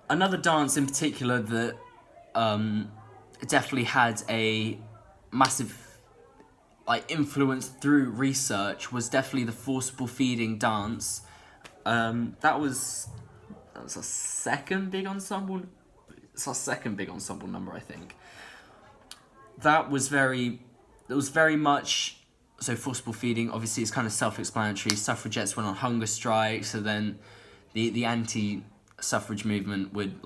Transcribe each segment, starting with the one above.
Another dance in particular that definitely had a massive influence through research was definitely the forcible feeding dance. That was our second big ensemble. It's our second big ensemble number, I think. That was very. It was very much so forcible feeding. Obviously, it's kind of self-explanatory. Suffragettes went on hunger strike, so then the anti-suffrage movement would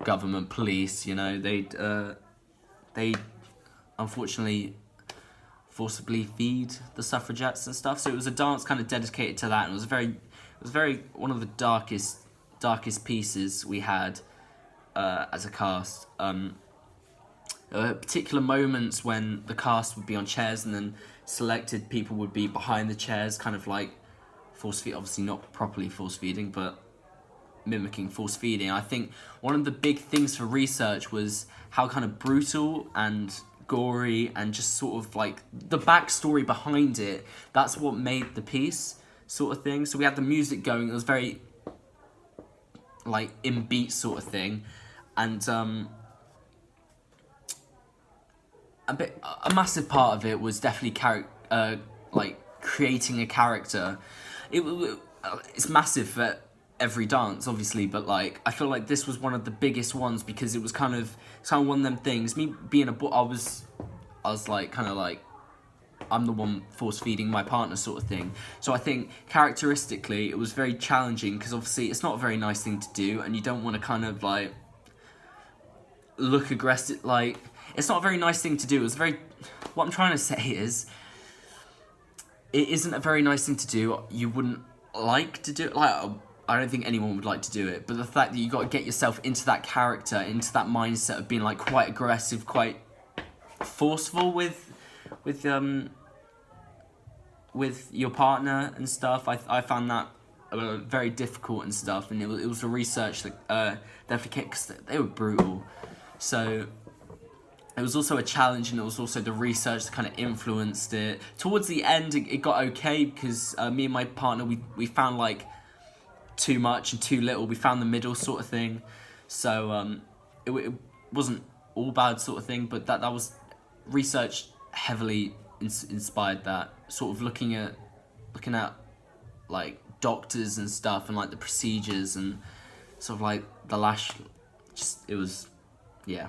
government, police. They unfortunately forcibly feed the suffragettes and stuff. So it was a dance kind of dedicated to that, and it was very one of the darkest pieces we had as a cast. Particular moments when the cast would be on chairs and then selected people would be behind the chairs, kind of like force feed. Obviously not properly force feeding, but mimicking force feeding. I think one of the big things for research was how kind of brutal and gory and just sort of the backstory behind it. That's what made the piece, sort of thing. So we had the music going. It was very in beat sort of thing, and a massive part of it was definitely creating a character. It's massive for every dance, obviously, but I feel like this was one of the biggest ones because it was kind of one of them things. Me being a boy, I was I'm the one force feeding my partner, sort of thing. So I think characteristically it was very challenging because obviously it's not a very nice thing to do, and you don't want to kind of look aggressive. It's not a very nice thing to do. What I'm trying to say is, it isn't a very nice thing to do. You wouldn't like to do it. I don't think anyone would like to do it. But the fact that you got to get yourself into that character, into that mindset of being quite aggressive, quite forceful with your partner and stuff. I found that very difficult and stuff. And it was the research that definitely because they were brutal. So it was also a challenge, and it was also the research that kind of influenced it. Towards the end, it got okay because me and my partner, we found too much and too little. We found the middle sort of thing. So it wasn't all bad sort of thing, but that was research heavily inspired that. Sort of looking at doctors and stuff and the procedures and sort of the lash. Just it was, yeah.